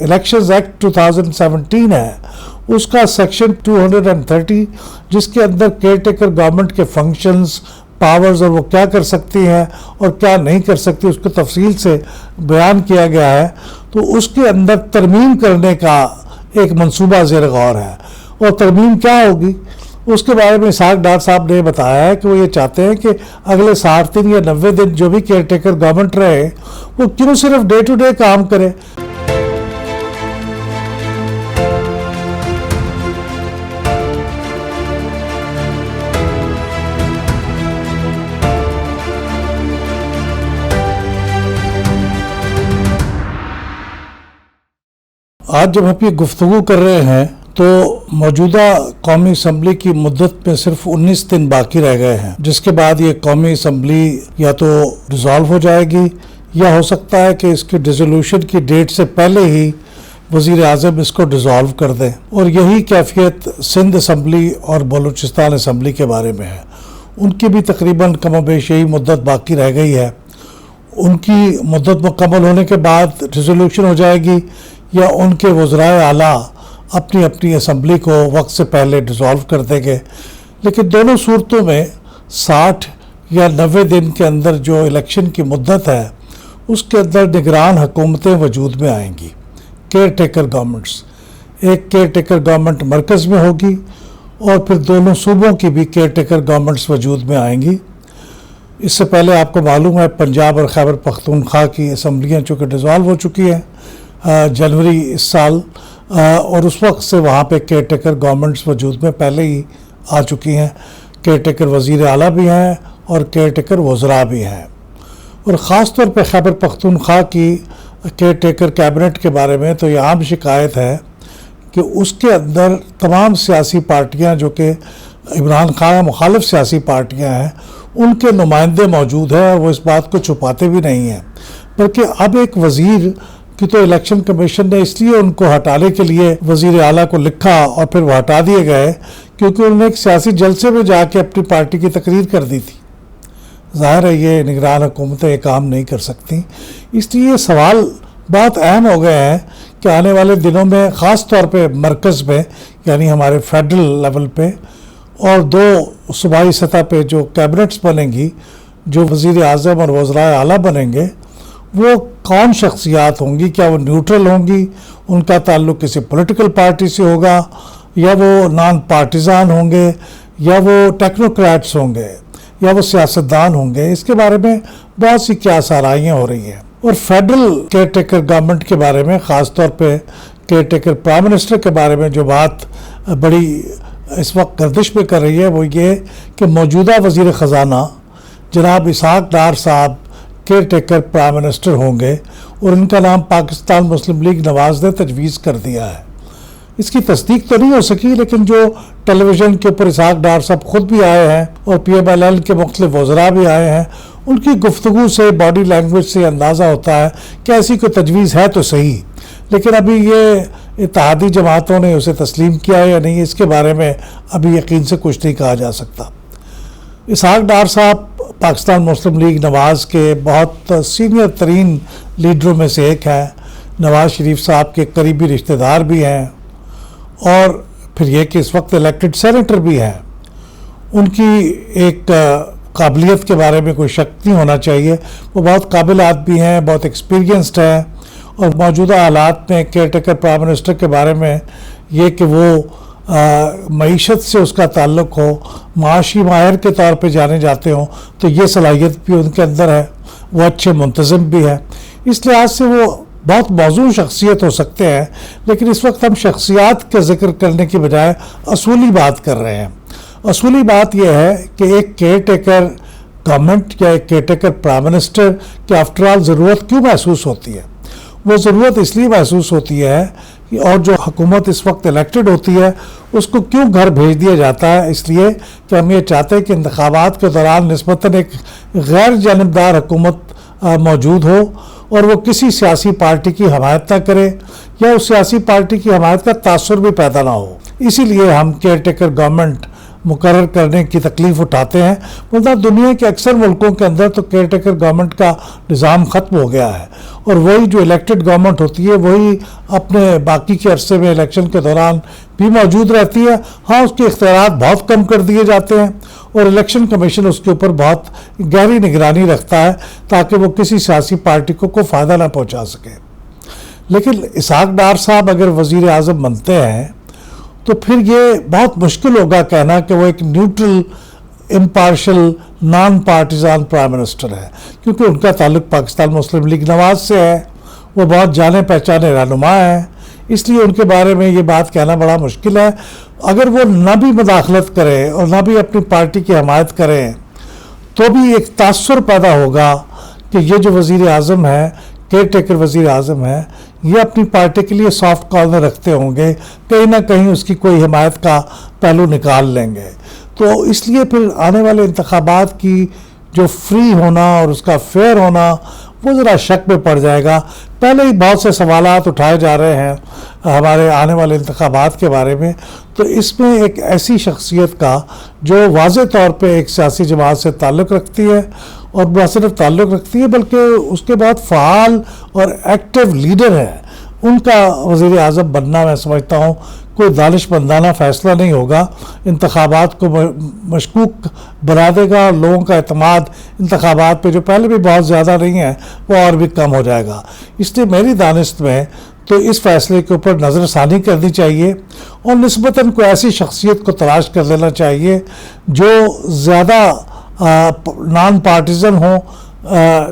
Elections act 2017 ہے اس کا section 230 جس کے اندر کیئر ٹیکر گورنمنٹ کے فنکشنز، پاورز اور وہ کیا کر سکتی ہیں اور کیا نہیں کر سکتی اس کو تفصیل سے بیان کیا گیا ہے، تو اس کے اندر ترمیم کرنے کا ایک منصوبہ زیر غور ہے۔ اور ترمیم کیا ہوگی اس کے بارے میں اسحاق ڈار صاحب نے بتایا ہے کہ وہ یہ چاہتے ہیں کہ اگلے 60 دن یا 90 دن جو بھی کیئر ٹیکر گورنمنٹ رہے وہ کیوں صرف ڈے ٹو ڈے کام کرے۔ آج جب ہم یہ گفتگو کر رہے ہیں تو موجودہ قومی اسمبلی کی مدت میں صرف 19 دن باقی رہ گئے ہیں، جس کے بعد یہ قومی اسمبلی یا تو ڈیزالو ہو جائے گی یا ہو سکتا ہے کہ اس کی ڈیزولوشن کی ڈیٹ سے پہلے ہی وزیر اعظم اس کو ڈیزالو کر دیں۔ اور یہی کیفیت سندھ اسمبلی اور بلوچستان اسمبلی کے بارے میں ہے۔ ان کی بھی تقریباً کم و بیش یہی مدت باقی رہ گئی ہے۔ ان کی مدت مکمل ہونے کے بعد ڈیزولوشن ہو جائے گی یا ان کے وزرائے اعلیٰ اپنی اپنی اسمبلی کو وقت سے پہلے ڈیزالو کر دیں گے۔ لیکن دونوں صورتوں میں 60 یا 90 دن کے اندر جو الیکشن کی مدت ہے اس کے اندر نگران حکومتیں وجود میں آئیں گی، کیئر ٹیکر گورنمنٹس۔ ایک کیئر ٹیکر گورنمنٹ مرکز میں ہوگی اور پھر دونوں صوبوں کی بھی کیئر ٹیکر گورنمنٹس وجود میں آئیں گی۔ اس سے پہلے آپ کو معلوم ہے پنجاب اور خیبر پختونخوا کی اسمبلیاں چونکہ ڈیزالو ہو چکی ہیں جنوری اس سال، اور اس وقت سے وہاں پہ کیئر ٹیکر گورنمنٹس وجود میں پہلے ہی آ چکی ہیں۔ کیئر ٹیکر وزیر اعلیٰ بھی ہیں اور کیئر ٹیکر وزراء بھی ہیں۔ اور خاص طور پہ خیبر پختونخوا کی کیئر ٹیکر کیبنٹ کے بارے میں تو یہ عام شکایت ہے کہ اس کے اندر تمام سیاسی پارٹیاں جو کہ عمران خان مخالف سیاسی پارٹیاں ہیں ان کے نمائندے موجود ہیں، اور وہ اس بات کو چھپاتے بھی نہیں ہیں، بلکہ اب ایک وزیر کہ تو الیکشن کمیشن نے اس لیے ان کو ہٹانے کے لیے وزیر اعلیٰ کو لکھا اور پھر وہ ہٹا دیے گئے کیونکہ انہوں نے ایک سیاسی جلسے میں جا کے اپنی پارٹی کی تقریر کر دی تھی۔ ظاہر ہے یہ نگران حکومتیں یہ کام نہیں کر سکتی، اس لیے یہ سوال بہت اہم ہو گئے ہیں کہ آنے والے دنوں میں خاص طور پہ مرکز میں یعنی ہمارے فیڈرل لیول پہ اور 2 صوبائی سطح پہ جو کیبنٹس بنیں گی، جو وزیر اعظم اور وزرائے اعلیٰ بنیں گے، وہ کون شخصیات ہوں گی؟ کیا وہ نیوٹرل ہوں گی، ان کا تعلق کسی پولیٹیکل پارٹی سے ہوگا، یا وہ نان پارٹیزان ہوں گے، یا وہ ٹیکنوکریٹس ہوں گے، یا وہ سیاستدان ہوں گے؟ اس کے بارے میں بہت سی قیاس آرائیاں ہو رہی ہیں۔ اور فیڈرل کیئر ٹیکر گورنمنٹ کے بارے میں خاص طور پہ کیئر ٹیکر پرائم منسٹر کے بارے میں جو بات بڑی اس وقت گردش میں کر رہی ہے وہ یہ کہ موجودہ وزیر خزانہ جناب اسحاق ڈار صاحب کیئر ٹیکر پرائم منسٹر ہوں گے، اور ان کا نام پاکستان مسلم لیگ نواز نے تجویز کر دیا ہے۔ اس کی تصدیق تو نہیں ہو سکی، لیکن جو ٹیلی ویژن کے اوپر اسحاق ڈار صاحب خود بھی آئے ہیں اور پی ایم ایل ایل کے مختلف وزراء بھی آئے ہیں، ان کی گفتگو سے باڈی لینگویج سے اندازہ ہوتا ہے کہ ایسی کوئی تجویز ہے تو صحیح، لیکن ابھی یہ اتحادی جماعتوں نے اسے تسلیم کیا ہے یا نہیں اس کے بارے میں ابھی یقین سے کچھ نہیں کہا جا سکتا۔ اسحاق ڈار صاحب پاکستان مسلم لیگ نواز کے بہت سینئر ترین لیڈروں میں سے ایک ہیں، نواز شریف صاحب کے قریبی رشتہ دار بھی ہیں، اور پھر یہ کہ اس وقت الیکٹڈ سینیٹر بھی ہیں۔ ان کی ایک قابلیت کے بارے میں کوئی شک نہیں ہونا چاہیے، وہ بہت قابل آدمی ہیں، بہت ایکسپیرینسڈ ہیں، اور موجودہ حالات میں کیئر ٹیکر پرائم منسٹر کے بارے میں یہ کہ وہ معیشت سے اس کا تعلق ہو، معاشی ماہر کے طور پہ جانے جاتے ہوں، تو یہ صلاحیت بھی ان کے اندر ہے، وہ اچھے منتظم بھی ہے، اس لحاظ سے وہ بہت موزوں شخصیت ہو سکتے ہیں۔ لیکن اس وقت ہم شخصیات کا ذکر کرنے کی بجائے اصولی بات کر رہے ہیں۔ اصولی بات یہ ہے کہ ایک کیئر ٹیکر گورنمنٹ یا ایک کیئر ٹیکر پرائم منسٹر کی آفٹر آل ضرورت کیوں محسوس ہوتی ہے؟ وہ ضرورت اس لیے محسوس ہوتی ہے اور جو حکومت اس وقت الیکٹڈ ہوتی ہے اس کو کیوں گھر بھیج دیا جاتا ہے؟ اس لیے کہ ہم یہ چاہتے ہیں کہ انتخابات کے دوران نسبتاً ایک غیر جانبدار حکومت موجود ہو اور وہ کسی سیاسی پارٹی کی حمایت نہ کرے یا اس سیاسی پارٹی کی حمایت کا تاثر بھی پیدا نہ ہو۔ اسی لیے ہم کیئر ٹیکر گورنمنٹ مقرر کرنے کی تکلیف اٹھاتے ہیں. مطلب دنیا کے اکثر ملکوں کے اندر تو کیئر ٹیکر گورنمنٹ کا نظام ختم ہو گیا ہے اور وہی جو الیکٹڈ گورنمنٹ ہوتی ہے وہی اپنے باقی کے عرصے میں الیکشن کے دوران بھی موجود رہتی ہے. ہاں اس کے اختیارات بہت کم کر دیے جاتے ہیں اور الیکشن کمیشن اس کے اوپر بہت گہری نگرانی رکھتا ہے تاکہ وہ کسی سیاسی پارٹی کو کوئی فائدہ نہ پہنچا سکے. لیکن اسحاق ڈار صاحب اگر وزیر اعظم بنتے ہیں تو پھر یہ بہت مشکل ہوگا کہنا کہ وہ ایک neutral impartial non partisan prime minister ہے, کیونکہ ان کا تعلق پاکستان مسلم لیگ نواز سے ہے. وہ بہت جانے پہچانے رہنما ہیں, اس لیے ان کے بارے میں یہ بات کہنا بڑا مشکل ہے. اگر وہ نہ بھی مداخلت کریں اور نہ بھی اپنی پارٹی کی حمایت کریں تو بھی ایک تاثر پیدا ہوگا کہ یہ جو وزیر اعظم ہے, کیئر ٹیکر وزیر اعظم ہے, یہ اپنی پارٹی کے لیے سافٹ کارنر رکھتے ہوں گے, کہیں نہ کہیں اس کی کوئی حمایت کا پہلو نکال لیں گے. تو اس لیے پھر آنے والے انتخابات کی جو فری ہونا اور اس کا فیئر ہونا وہ ذرا شک میں پڑ جائے گا. پہلے ہی بہت سے سوالات اٹھائے جا رہے ہیں ہمارے آنے والے انتخابات کے بارے میں, تو اس میں ایک ایسی شخصیت کا جو واضح طور پہ ایک سیاسی جماعت سے تعلق رکھتی ہے اور نہ صرف تعلق رکھتی ہے بلکہ اس کے بعد فعال اور ایکٹیو لیڈر ہے, ان کا وزیر اعظم بننا میں سمجھتا ہوں کوئی دانش مندانہ فیصلہ نہیں ہوگا. انتخابات کو مشکوک بنا دے گا اور لوگوں کا اعتماد انتخابات پہ جو پہلے بھی بہت زیادہ نہیں ہے وہ اور بھی کم ہو جائے گا. اس لیے میری دانست میں تو اس فیصلے کے اوپر نظر ثانی کرنی چاہیے اور نسبتاً کوئی ایسی شخصیت کو تلاش کر لینا چاہیے جو زیادہ نان پارٹیزن ہوں,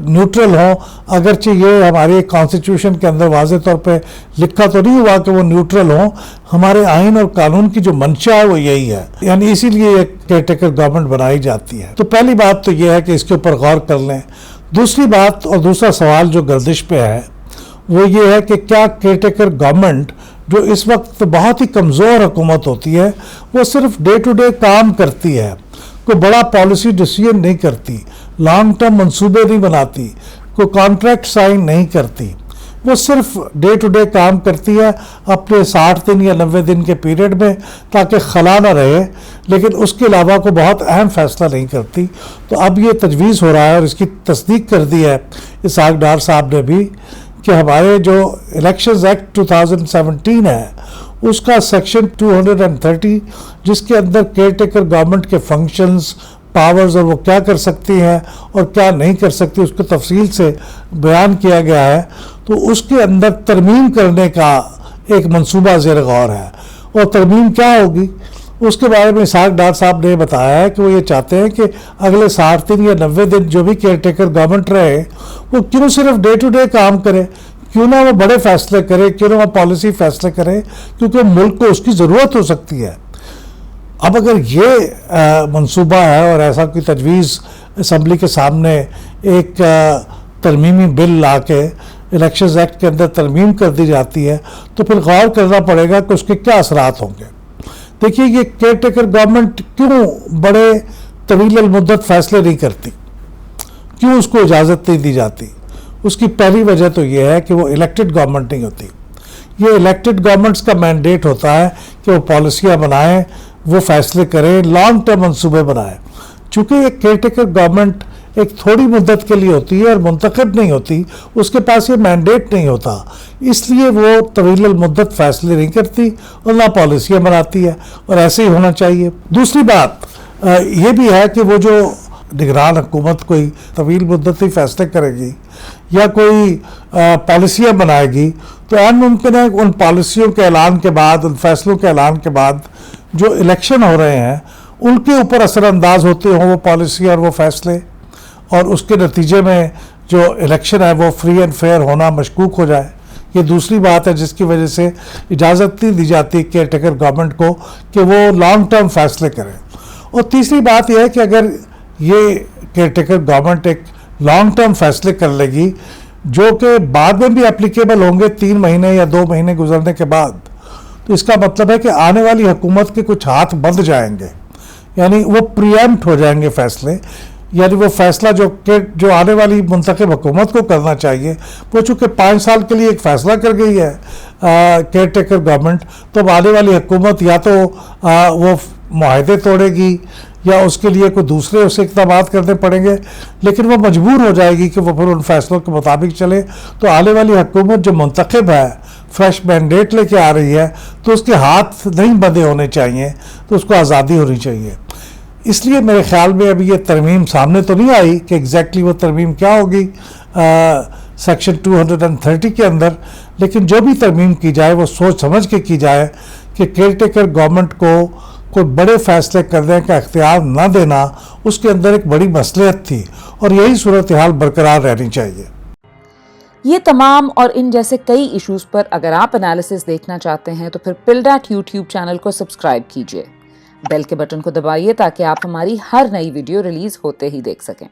نیوٹرل ہوں. اگرچہ یہ ہماری کانسٹیٹیوشن کے اندر واضح طور پہ لکھا تو نہیں ہوا کہ وہ نیوٹرل ہوں, ہمارے آئین اور قانون کی جو منشا ہے وہ یہی ہے, یعنی اسی لیے ایک کیئر ٹیکر گورنمنٹ بنائی جاتی ہے. تو پہلی بات تو یہ ہے کہ اس کے اوپر غور کر لیں. دوسری بات اور دوسرا سوال جو گردش پہ ہے وہ یہ ہے کہ کیا کیئر ٹیکر گورنمنٹ جو اس وقت بہت ہی کمزور حکومت ہوتی ہے وہ صرف ڈے ٹو ڈے کام کرتی ہے, کوئی بڑا پالیسی ڈیسیژن نہیں کرتی, لانگ ٹرم منصوبے نہیں بناتی, کوئی کانٹریکٹ سائن نہیں کرتی, وہ صرف ڈے ٹو ڈے کام کرتی ہے اپنے 60 دن یا 90 دن کے پیریڈ میں تاکہ خلا نہ رہے, لیکن اس کے علاوہ کوئی بہت اہم فیصلہ نہیں کرتی. تو اب یہ تجویز ہو رہا ہے اور اس کی تصدیق کر دی ہے اسحاق ڈار صاحب نے بھی کہ ہمارے جو الیکشنز ایکٹ 2017 ہے اس کا سیکشن 230 جس کے اندر کیئر ٹیکر گورنمنٹ کے فنکشنز, پاورز اور وہ کیا کر سکتی ہیں اور کیا نہیں کر سکتی اس کو تفصیل سے بیان کیا گیا ہے, تو اس کے اندر ترمیم کرنے کا ایک منصوبہ زیر غور ہے. اور ترمیم کیا ہوگی اس کے بارے میں اسحاق ڈار صاحب نے بتایا ہے کہ وہ یہ چاہتے ہیں کہ اگلے 60 دن یا 90 دن جو بھی کیئر ٹیکر گورنمنٹ رہے وہ کیوں صرف ڈے ٹو ڈے کام کرے, کیوں نہ وہ بڑے فیصلے کرے, کیوں نہ وہ پالیسی فیصلے کرے, کیونکہ ملک کو اس کی ضرورت ہو سکتی ہے. اب اگر یہ منصوبہ ہے اور ایسا کوئی تجویز اسمبلی کے سامنے ایک ترمیمی بل لا کے الیکشنز ایکٹ کے اندر ترمیم کر دی جاتی ہے تو پھر غور کرنا پڑے گا کہ اس کے کیا اثرات ہوں گے. دیکھیے یہ کیئر ٹیکر گورنمنٹ کیوں بڑے طویل المدت فیصلے نہیں کرتی, کیوں اس کو اجازت نہیں دی جاتی؟ اس کی پہلی وجہ تو یہ ہے کہ وہ الیکٹڈ گورنمنٹ نہیں ہوتی. یہ الیکٹڈ گورنمنٹس کا مینڈیٹ ہوتا ہے کہ وہ پالیسیاں بنائیں, وہ فیصلے کریں, لانگ ٹرم منصوبے بنائیں. چونکہ یہ کیئر ٹیکر گورنمنٹ ایک تھوڑی مدت کے لیے ہوتی ہے اور منتخب نہیں ہوتی, اس کے پاس یہ مینڈیٹ نہیں ہوتا, اس لیے وہ طویل المدت فیصلے نہیں کرتی اور نہ پالیسیاں بناتی ہے, اور ایسے ہی ہونا چاہیے. دوسری بات یہ بھی ہے کہ وہ جو نگران حکومت کوئی طویل مدتی فیصلے کرے گی یا کوئی پالیسیاں بنائے گی تو عین ممکن ہے ان پالیسیوں کے اعلان کے بعد, ان فیصلوں کے اعلان کے بعد جو الیکشن ہو رہے ہیں ان کے اوپر اثر انداز ہوتے ہوں وہ پالیسی اور وہ فیصلے, اور اس کے نتیجے میں جو الیکشن ہے وہ فری اینڈ فیئر ہونا مشکوک ہو جائے. یہ دوسری بات ہے جس کی وجہ سے اجازت نہیں دی جاتی کیئر ٹیکر گورنمنٹ کو کہ وہ لانگ ٹرم فیصلے کریں. اور تیسری بات یہ ہے کہ اگر یہ کیئر ٹیکر گورنمنٹ ایک لانگ ٹرم فیصلے کر لے گی جو کہ بعد میں بھی اپلیکیبل ہوں گے 3 مہینے یا 2 مہینے گزرنے کے بعد, تو اس کا مطلب ہے کہ آنے والی حکومت کے کچھ ہاتھ بند جائیں گے, یعنی وہ پریمپٹ ہو جائیں گے فیصلے. یعنی وہ فیصلہ جو آنے والی منتخب حکومت کو کرنا چاہیے وہ چونکہ 5 سال کے لیے ایک فیصلہ کر گئی ہے کیئر ٹیکر گورنمنٹ, تو اب آنے والی حکومت یا تو وہ معاہدے توڑے گی یا اس کے لیے کوئی دوسرے اسے اقدامات کرنے پڑیں گے، لیکن وہ مجبور ہو جائے گی کہ وہ پھر ان فیصلوں کے مطابق چلے. تو آنے والی حکومت جو منتخب ہے، فریش مینڈیٹ لے کے آ رہی ہے، تو اس کے ہاتھ نہیں بندھے ہونے چاہیے، تو اس کو آزادی ہونی چاہیے. اس لیے میرے خیال میں ابھی یہ ترمیم سامنے تو نہیں آئی کہ ایگزیکٹلی وہ ترمیم کیا ہوگی سیکشن 230 کے اندر، لیکن جو بھی ترمیم کی جائے وہ سوچ سمجھ کے کی جائے کہ کیئر ٹیکر گورنمنٹ کو کوئی بڑے فیصلے کرنے کا اختیار نہ دینا اس کے اندر ایک بڑی مصلحت تھی، اور یہی صورتحال برقرار رہنی چاہیے. یہ تمام اور ان جیسے کئی ایشوز پر اگر آپ انالیسس دیکھنا چاہتے ہیں تو پھر پلڈاٹ یوٹیوب چینل کو سبسکرائب کیجئے، بیل کے بٹن کو دبائیے تاکہ آپ ہماری ہر نئی ویڈیو ریلیز ہوتے ہی دیکھ سکیں.